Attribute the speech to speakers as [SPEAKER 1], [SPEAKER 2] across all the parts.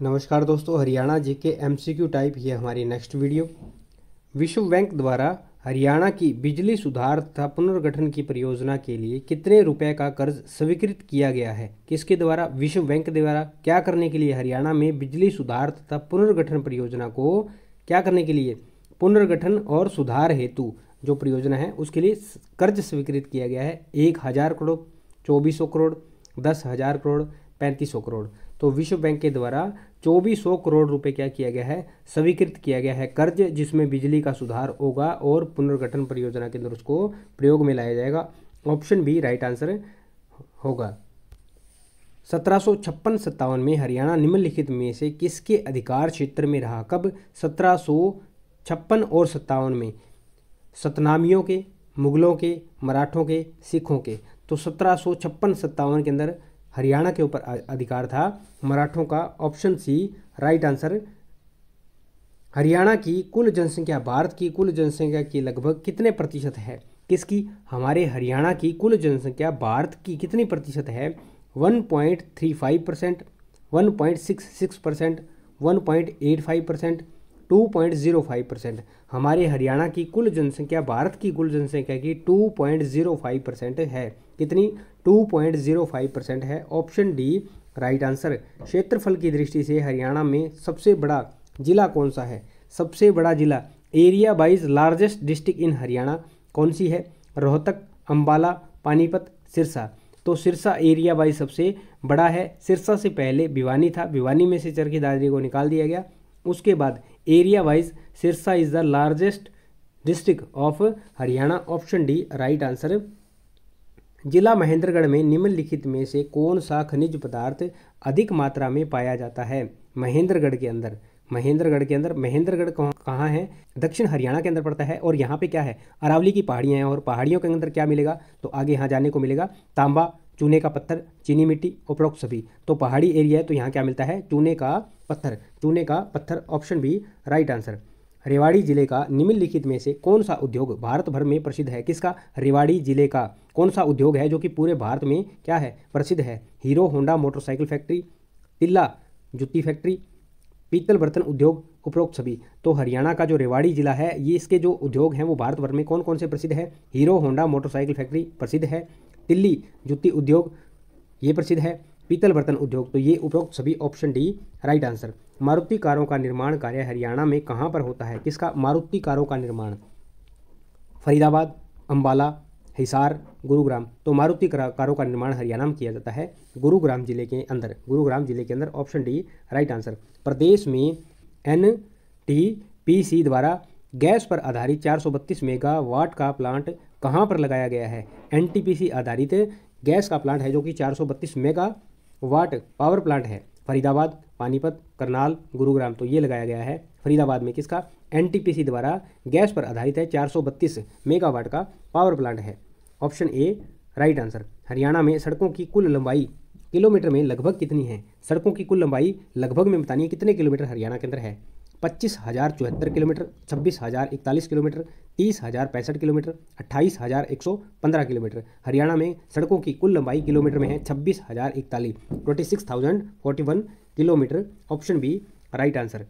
[SPEAKER 1] नमस्कार दोस्तों, Haryana GK MCQ type ये हमारी नेक्स्ट वीडियो। विश्व बैंक द्वारा हरियाणा की बिजली सुधार तथा पुनर्गठन की परियोजना के लिए कितने रुपए का कर्ज स्वीकृत किया गया है? किसके द्वारा? विश्व बैंक द्वारा। क्या करने के लिए? हरियाणा में बिजली सुधार तथा पुनर्गठन परियोजना को क्या करने के लिए? पुनर्गठन और सुधार हेतु जो परियोजना है उसके लिए कर्ज स्वीकृत किया गया है। 1000 करोड़, 2400 करोड़, 10,000 करोड़, 3500 करोड़। तो विश्व बैंक के द्वारा 2400 करोड़ रुपए क्या किया गया है? स्वीकृत किया गया है कर्ज, जिसमें बिजली का सुधार होगा और पुनर्गठन परियोजना के अंदर उसको प्रयोग में लाया जाएगा। ऑप्शन बी राइट आंसर होगा। 1756-57 में हरियाणा निम्नलिखित में से किसके अधिकार क्षेत्र में रहा? कब? 1756 और 57 में। सतनामियों के, मुगलों के, मराठों के, सिखों के। तो 1756-57 के अंदर हरियाणा के ऊपर अधिकार था मराठों का। Option C right answer. Haryana की कुल जनसंख्या भारत की कुल जनसंख्या की लगभग कितने प्रतिशत है? किसकी? हमारे हरियाणा की कुल जनसंख्या भारत की कितनी प्रतिशत है? 1.35%, 1.66%, 1.85%, 2.05%। हमारे हरियाणा की कुल जनसंख्या भारत की कुल जनसंख्या की 2.05% है। कितनी? 2.05% है। Option D right answer. क्षेत्रफल की दृष्टि से हरियाणा में सबसे बड़ा जिला कौन सा है? सबसे बड़ा जिला area wise largest district in Haryana कौन सी है? रोहतक, अंबाला, पानीपत, सिरसा। तो सिरसा एरिया वाइज सबसे बड़ा है। सिरसा से पहले भिवानी था, भिवानी में से चरखी दादरी को निकाल दिया गया। उसके बाद area wise Sirsa is the largest district of Haryana. Option D right answer. जिला महेंद्रगढ़ में निम्नलिखित में से कौन सा खनिज पदार्थ अधिक मात्रा में पाया जाता है? महेंद्रगढ़ के अंदर। महेंद्रगढ़ कहाँ है? दक्षिण हरियाणा के अंदर पड़ता है। और यहाँ पे क्या है? अरावली की पहाड़ियाँ हैं। और पहाड़ियों के अंदर क्या मिलेगा? तो आगे यहाँ जाने को मिलेगा तांबा, चूने का पत्थर, चीनी मिट्टी, उपरोक्त सभी। तो पहाड़ी एरिया है तो यहाँ क्या मिलता है? चूने का पत्थर। Option B right answer. Rewari जिले का निम्नलिखित में से कौन सा उद्योग भारत भर में प्रसिद्ध है? किसका? रेवाड़ी जिले का कौन सा उद्योग है जो कि पूरे भारत में क्या है? प्रसिद्ध है। हीरो होंडा मोटरसाइकिल फैक्ट्री, तिल्ला जूती फैक्ट्री, पीतल बर्तन उद्योग, उपरोक्त सभी। तो हरियाणा का जो रेवाड़ी जिला है ये इसके जो उद्योग हैं वो भारत भर में कौन कौन से प्रसिद्ध है? हीरो होंडा मोटरसाइकिल फैक्ट्री प्रसिद्ध है, तिल्ली जूती उद्योग ये प्रसिद्ध है, पीतल बर्तन उद्योग। तो ये उपरोक्त सभी। Option D right answer. Maruti कारों का निर्माण कार्य हरियाणा में कहाँ पर होता है? किसका? मारुति कारों का निर्माण फरीदाबाद, अंबाला, हिसार, गुरुग्राम। तो मारुति कारों का निर्माण हरियाणा में किया जाता है गुरुग्राम जिले के अंदर। Option D right answer. प्रदेश में एनटीपीसी द्वारा गैस पर आधारित 432 मेगावाट का प्लांट कहाँ पर लगाया गया है? एनटीपीसी आधारित गैस का प्लांट है जो कि 432 मेगावाट पावर प्लांट है। फरीदाबाद, पानीपत, करनाल, गुरुग्राम। तो ये लगाया गया है फरीदाबाद में। किसका? एनटीपीसी द्वारा गैस पर आधारित है, 432 मेगावाट का पावर प्लांट है। Option A right answer. Haryana में सड़कों की कुल लंबाई किलोमीटर में लगभग कितनी है? सड़कों की कुल लंबाई लगभग में बतानी है कितने किलोमीटर हरियाणा के अंदर है? 25,074 kilometre, 26,041 kilometre, 30,065 kilometre, 28,115 kilometre. Haryana में सड़कों की कुल लंबाई किलोमीटर में है 26,041, 26,041 kilometre. Option B right answer.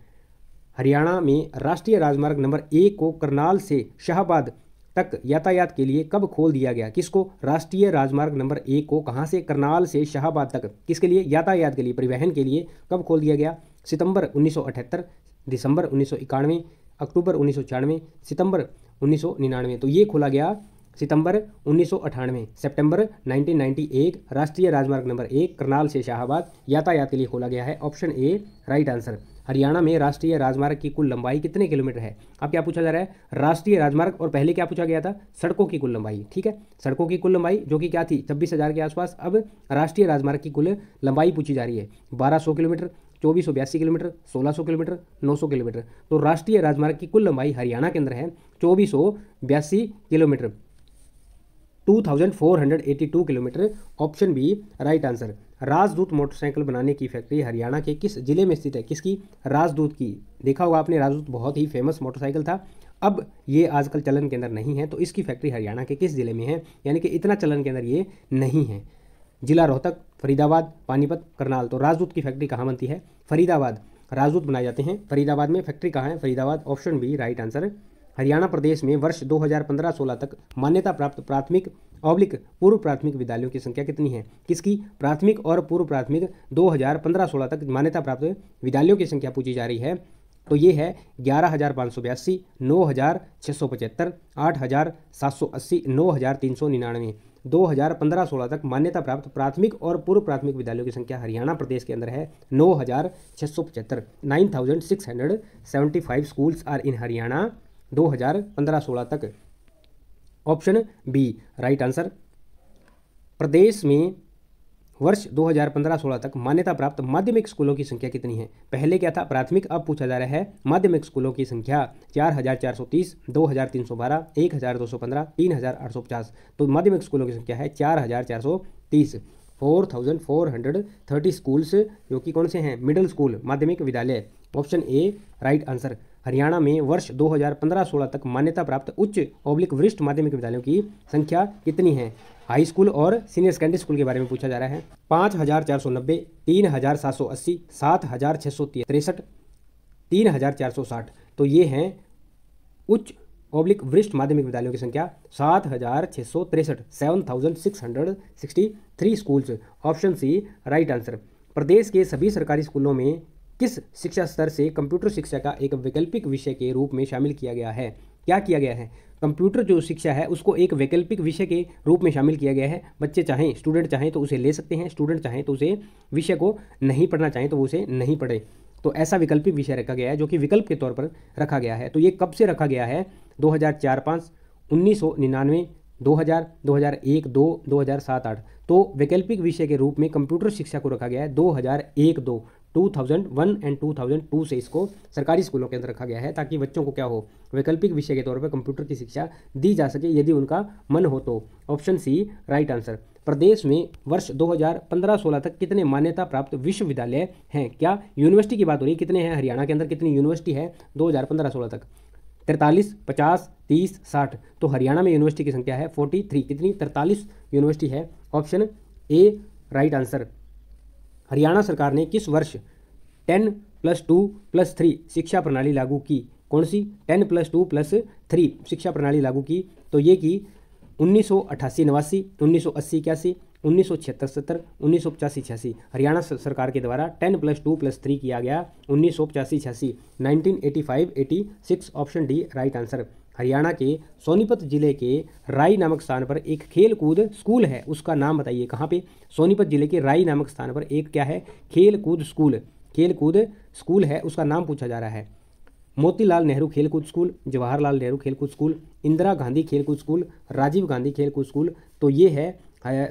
[SPEAKER 1] Haryana में राष्ट्रीय राजमार्ग नंबर 1 को करनाल से शाहबाद तक यातायात के लिए कब खोल दिया गया? किसको? राष्ट्रीय राजमार्ग नंबर 1 को कहाँ से? करनाल से शाहबाद तक। किसके लिए? यातायात के लिए, परिवहन के लिए। कब खोल दिया गया? सितंबर 1978, दिसंबर 1991, अक्टूबर 1996, सितंबर 1999। तो ये खोला गया सितंबर 1998, सितंबर 1998 राष्ट्रीय राजमार्ग नंबर 1 करनाल से शाहबाद यातायात के लिए खोला गया है। Option A right answer. Haryana में राष्ट्रीय राजमार्ग की कुल लंबाई कितने किलोमीटर है? अब क्या पूछा जा रहा है? राष्ट्रीय राजमार्ग। और पहले क्या पूछा गया था? सड़कों की कुल लंबाई। ठीक है, सड़कों की कुल लंबाई जो कि क्या थी? 26,000 के आसपास। अब राष्ट्रीय राजमार्ग की कुल लंबाई पूछी जा रही है। 1200 किलोमीटर, 2482 किलोमीटर, 1600 किलोमीटर, 900 किलोमीटर। तो राष्ट्रीय राजमार्ग की कुल लंबाई हरियाणा के अंदर है 2482 kilometre, 2482 kilometre. Option B right answer. Rajdoot motorcycle बनाने की फैक्ट्री हरियाणा के किस जिले में स्थित है? किसकी? राजदूत की। देखा होगा आपने, राजदूत बहुत ही फेमस मोटरसाइकिल था। अब ये आजकल चलन के अंदर नहीं है, तो इसकी फैक्ट्री हरियाणा के किस जिले में है? यानी कि इतना चलन के अंदर ये नहीं है। जिला रोहतक, फरीदाबाद, पानीपत, करनाल। तो राजदूत की फैक्ट्री कहाँ बनती है? फरीदाबाद। राजदूत बनाए जाते हैं फरीदाबाद में। फैक्ट्री कहाँ है? Faridabad. Option B right answer. Haryana प्रदेश में वर्ष 2015-16 तक मान्यता प्राप्त प्राथमिक पूर्व प्राथमिक विद्यालयों की संख्या कितनी है? किसकी? प्राथमिक और पूर्व प्राथमिक 2015-16 तक मान्यता प्राप्त विद्यालयों की संख्या पूछी जा रही है। तो ये है 11,582, 9,675, 8,780, 9,399। 2015-16 तक मान्यता प्राप्त प्राथमिक और पूर्व प्राथमिक विद्यालयों की संख्या हरियाणा प्रदेश के अंदर है 9,675। 9,675 स्कूल्स आर इन हरियाणा 2015-16 तक। Option B right answer. प्रदेश में वर्ष 2015-16 तक मान्यता प्राप्त माध्यमिक स्कूलों की संख्या कितनी है? पहले क्या था? प्राथमिक। अब पूछा जा रहा है माध्यमिक स्कूलों की संख्या 4,430, 2,312, 1,215, 3,850। तो माध्यमिक स्कूलों की संख्या है 4,430। 4,430 स्कूल्स जो कि कौन से हैं? मिडिल स्कूल, माध्यमिक विद्यालय। Option A right answer. Haryana में वर्ष 2015-16 तक मान्यता प्राप्त उच्च वरिष्ठ माध्यमिक विद्यालयों की संख्या कितनी है? हाई स्कूल और सीनियर सेकेंडरी स्कूल के बारे में पूछा जा रहा है। 5,490, 3,780, 7,663, 3,460। तो ये हैं उच्च वरिष्ठ माध्यमिक विद्यालयों की संख्या 7,663, 7,663 schools. Option C right answer. प्रदेश के सभी सरकारी स्कूलों में किस शिक्षा स्तर से कंप्यूटर शिक्षा का एक वैकल्पिक विषय के रूप में शामिल किया गया है? क्या किया गया है? कंप्यूटर जो शिक्षा है उसको एक वैकल्पिक विषय के रूप में शामिल किया गया है। बच्चे चाहें, स्टूडेंट चाहें तो उसे ले सकते हैं, स्टूडेंट चाहें तो उसे विषय को नहीं पढ़ना चाहें तो वो उसे नहीं पढ़े। तो ऐसा वैकल्पिक विषय रखा गया है जो कि विकल्प के तौर पर रखा गया है। तो ये कब से रखा गया है? 2004-05, 1999, 2000, 2001, 2, 2007-08। तो वैकल्पिक विषय के रूप में कंप्यूटर शिक्षा को रखा गया है 2001-02, 2001 एंड 2002 से इसको सरकारी स्कूलों के अंदर रखा गया है, ताकि बच्चों को क्या हो, वैकल्पिक विषय के तौर पर कंप्यूटर की शिक्षा दी जा सके यदि उनका मन हो तो। Option C right answer. प्रदेश में वर्ष 2015-16 तक कितने मान्यता प्राप्त विश्वविद्यालय हैं? क्या यूनिवर्सिटी की बात हो रही है? कितने हैं हरियाणा के अंदर? कितनी यूनिवर्सिटी है 2015-16 तक? 43, 50, 30, 60। तो हरियाणा में यूनिवर्सिटी की संख्या है 43। कितनी? 43 यूनिवर्सिटी है। Option A right answer. Haryana सरकार ने किस वर्ष 10+2+3 शिक्षा प्रणाली लागू की? कौन सी? 10+2+3 शिक्षा प्रणाली लागू की। तो ये की 1988-89, 1980-81, 1976-77, 1985-86। हरियाणा सरकार के द्वारा 10+2+3 किया गया 1985-86, 1985-86। Option D right answer. Haryana के सोनीपत जिले के राई नामक स्थान पर एक खेल कूद स्कूल है, उसका नाम बताइए। कहाँ पे? सोनीपत जिले के राई नामक स्थान पर एक क्या है? खेल कूद स्कूल है, उसका नाम पूछा जा रहा है। मोतीलाल नेहरू खेलकूद स्कूल, जवाहरलाल नेहरू खेलकूद स्कूल, इंदिरा गांधी खेलकूद स्कूल, राजीव गांधी खेलकूद स्कूल। तो ये है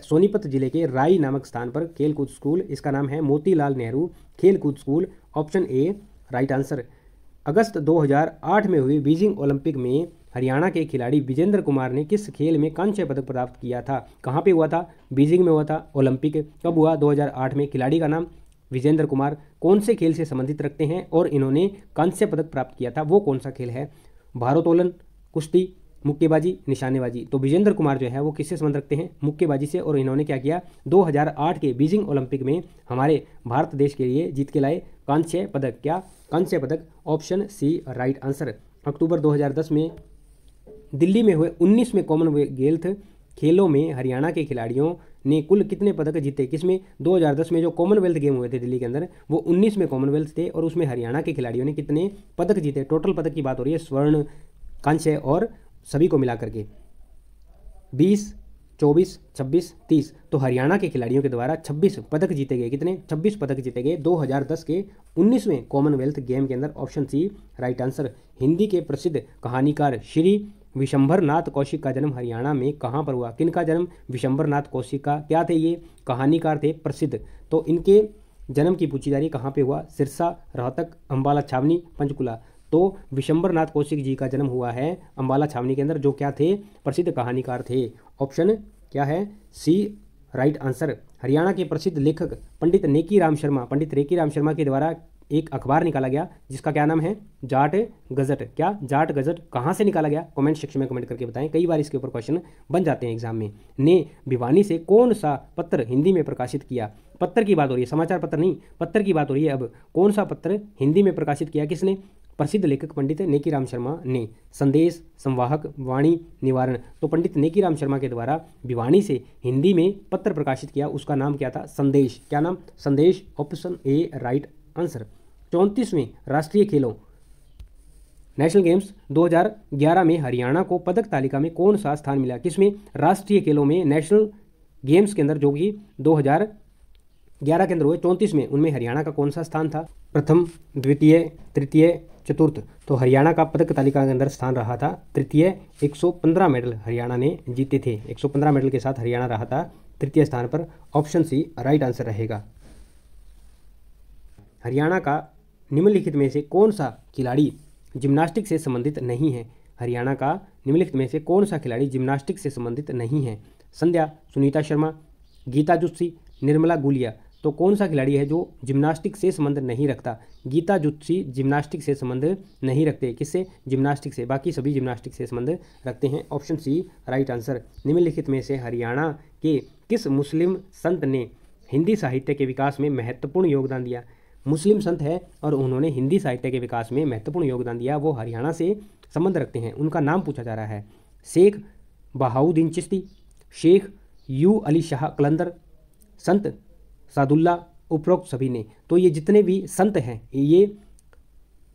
[SPEAKER 1] सोनीपत जिले के राई नामक स्थान पर खेलकूद स्कूल, इसका नाम है मोतीलाल नेहरू खेलकूद school. Option A right answer. अगस्त 2008 में हुई बीजिंग ओलंपिक में हरियाणा के खिलाड़ी विजेंद्र कुमार ने किस खेल में कांस्य पदक प्राप्त किया था? कहाँ पे हुआ था? बीजिंग में हुआ था ओलंपिक। कब हुआ? 2008 में। खिलाड़ी का नाम विजेंद्र कुमार। कौन से खेल से संबंधित रखते हैं और इन्होंने कांस्य पदक प्राप्त किया था? वो कौन सा खेल है? भारोत्तोलन, कुश्ती, मुक्केबाजी, निशानेबाजी। तो विजेंद्र कुमार जो है वो किससे संबंध रखते हैं? मुक्केबाजी से। और इन्होंने क्या किया? 2008 के बीजिंग ओलंपिक में हमारे भारत देश के लिए जीत के लाए कांस्य पदक। क्या? कांस्य पदक। Option C right answer. अक्टूबर 2010 में दिल्ली में हुए 19वें कॉमनवेल्थ खेलों में हरियाणा के खिलाड़ियों ने कुल कितने पदक जीते? किसमें? 2010 में जो कॉमनवेल्थ गेम हुए थे दिल्ली के अंदर, वो 19वें कॉमनवेल्थ थे और उसमें हरियाणा के खिलाड़ियों ने कितने पदक जीते? टोटल पदक की बात हो रही है, स्वर्ण, कांस्य और सभी को मिलाकर के 20, 24, 26, 30। तो हरियाणा के खिलाड़ियों के द्वारा 26 पदक जीते गए। कितने? 26 पदक जीते गए 2010 के 19वें कॉमनवेल्थ गेम के अंदर। Option C right answer. Hindi के प्रसिद्ध कहानीकार श्री विशंभर नाथ कौशिक का जन्म हरियाणा में कहाँ पर हुआ? किनका जन्म? विशंभर नाथ कौशिक का। क्या थे ये? कहानीकार थे, प्रसिद्ध। तो इनके जन्म की पूछी जा रही, कहाँ पे हुआ? सिरसा, रोहतक, अम्बाला छावनी, पंचकुला। तो विशंभर नाथ कौशिक जी का जन्म हुआ है अम्बाला छावनी के अंदर, जो क्या थे? प्रसिद्ध कहानीकार थे। ऑप्शन क्या है? सी राइट आंसर। हरियाणा के प्रसिद्ध लेखक पंडित रेकी राम शर्मा के द्वारा एक अखबार निकाला गया जिसका क्या नाम है, जाट गजट। क्या जाट गजट कहाँ से निकाला गया, कमेंट सेक्शन में कमेंट करके बताएं, कई बार इसके ऊपर क्वेश्चन बन जाते हैं एग्जाम में। ने भिवानी से कौन सा पत्र हिंदी में प्रकाशित किया, पत्र की बात हो रही है, समाचार पत्र नहीं, पत्र की बात हो रही है। अब कौन सा पत्र हिंदी में प्रकाशित किया, किसने, प्रसिद्ध लेखक पंडित नेकीराम शर्मा ने। संदेश, संवाहक, वाणी, निवारण। तो पंडित नेकीराम शर्मा के द्वारा भिवानी से हिंदी में पत्र प्रकाशित किया, उसका नाम क्या था, संदेश। क्या नाम, संदेश। Option A right answer. 34वें राष्ट्रीय खेलों नेशनल गेम्स 2011 में हरियाणा को पदक तालिका में कौन सा स्थान मिला, किसमें, राष्ट्रीय खेलों में नेशनल गेम्स के अंदर जो कि 2011 के अंदर हुए 34 में, उनमें हरियाणा का कौन सा स्थान था, प्रथम, द्वितीय, तृतीय, चतुर्थ। तो हरियाणा का पदक तालिका के अंदर स्थान रहा था तृतीय। 115 मेडल हरियाणा ने जीते थे, 115 मेडल के साथ हरियाणा रहा था तृतीय स्थान पर। ऑप्शन सी राइट आंसर रहेगा। हरियाणा का निम्नलिखित में से कौन सा खिलाड़ी जिम्नास्टिक से संबंधित नहीं है, हरियाणा का निम्नलिखित में से कौन सा खिलाड़ी जिम्नास्टिक से संबंधित नहीं है, संध्या, सुनीता शर्मा, गीता जुत्सी, निर्मला गुलिया। तो कौन सा खिलाड़ी है जो जिम्नास्टिक से संबंध नहीं रखता, गीता जुत्सी जिम्नास्टिक से संबंध नहीं रखते, किससे, जिम्नास्टिक से, बाकी सभी जिम्नास्टिक से संबंध रखते हैं। Option C right answer. निम्नलिखित में से हरियाणा के किस मुस्लिम संत ने हिंदी साहित्य के विकास में महत्वपूर्ण योगदान दिया, मुस्लिम संत है और उन्होंने हिंदी साहित्य के विकास में महत्वपूर्ण योगदान दिया, वो हरियाणा से संबंध रखते हैं, उनका नाम पूछा जा रहा है। शेख बहाउद्दीन चिश्ती, शेख यू अली शाह कलंदर, संत सादुल्ला, उपरोक्त सभी ने। तो ये जितने भी संत हैं ये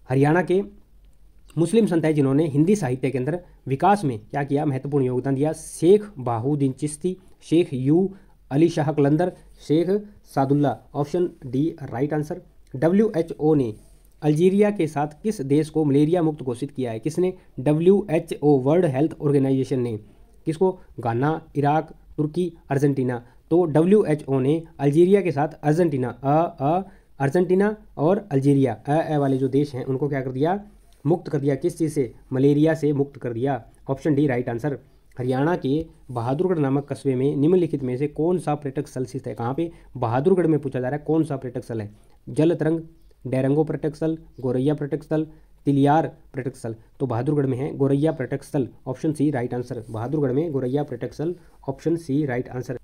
[SPEAKER 1] हरियाणा के मुस्लिम संत हैं जिन्होंने हिंदी साहित्य के अंदर विकास में क्या किया, महत्वपूर्ण योगदान दिया। शेख बहाउद्दीन चिश्ती, शेख यू Ali Shah Qalandar, Sheikh Sadulla. Option D right answer. WHO ने अल्जीरिया के साथ किस देश को मलेरिया मुक्त घोषित किया है, किसने, WHO वर्ल्ड हेल्थ ऑर्गेनाइजेशन ने। किसको, गाना, इराक, तुर्की, अर्जेंटीना। तो WHO ने अल्जीरिया के साथ अर्जेंटीना, अर्जेंटीना और अल्जीरिया वाले जो देश हैं उनको क्या कर दिया, मुक्त कर दिया, किस चीज़ से, मलेरिया से मुक्त कर दिया। Option D right answer. Haryana के बहादुरगढ़ नामक कस्बे में निम्नलिखित में से कौन सा पर्यटक स्थल स्थित है, कहाँ पे, बहादुरगढ़ में पूछा जा रहा है कौन सा पर्यटक स्थल है, जल तरंग, डेरंगो पर्यटक स्थल, गोरैया पर्यटक स्थल, तिलियार पर्यटक स्थल। तो बहादुरगढ़ में है गोरैया पर्यटक स्थल। Option C right answer. Bahadurgarh में गोरैया पर्यटक स्थल, option C right answer.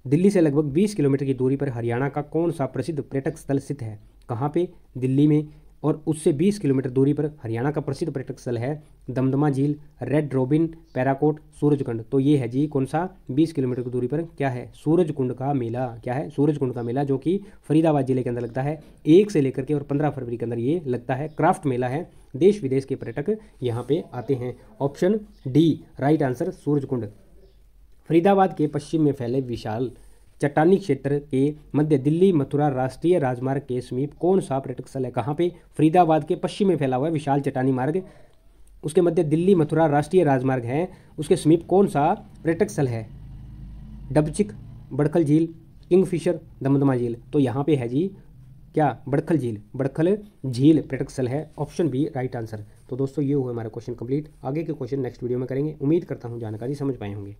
[SPEAKER 1] Delhi से लगभग 20 किलोमीटर की दूरी पर हरियाणा का कौन सा प्रसिद्ध पर्यटक स्थल स्थित है, कहाँ पे, दिल्ली में, और उससे 20 किलोमीटर दूरी पर हरियाणा का प्रसिद्ध पर्यटक स्थल है दमदमा झील, रेड रोबिन, पैराकोट, सूरजकुंड। तो ये है जी कौन सा, 20 किलोमीटर की दूरी पर क्या है, सूरजकुंड का मेला। क्या है, सूरजकुंड का मेला, जो कि फरीदाबाद जिले के अंदर लगता है 1 से लेकर के और 15 फरवरी के अंदर ये लगता है। क्राफ्ट मेला है, देश विदेश के पर्यटक यहाँ पे आते हैं। Option D right answer, Surajkund. Faridabad के पश्चिम में फैले विशाल चट्टानी क्षेत्र के मध्य दिल्ली मथुरा राष्ट्रीय राजमार्ग के समीप कौन सा पर्यटक स्थल है, कहाँ पे, फरीदाबाद के पश्चिम में फैला हुआ है विशाल चट्टानी मार्ग, उसके मध्य दिल्ली मथुरा राष्ट्रीय राजमार्ग है, उसके समीप कौन सा पर्यटक स्थल है, डबचिक, बड़खल झील, किंगफिशर, दमदमा झील। तो यहाँ पे है जी क्या, बड़खल झील, बड़खल झील पर्यटक स्थल है। Option B right answer. तो दोस्तों ये हुआ हमारा क्वेश्चन कंप्लीट। आगे के क्वेश्चन नेक्स्ट वीडियो में करेंगे। उम्मीद करता हूँ जानकारी समझ पाए होंगे।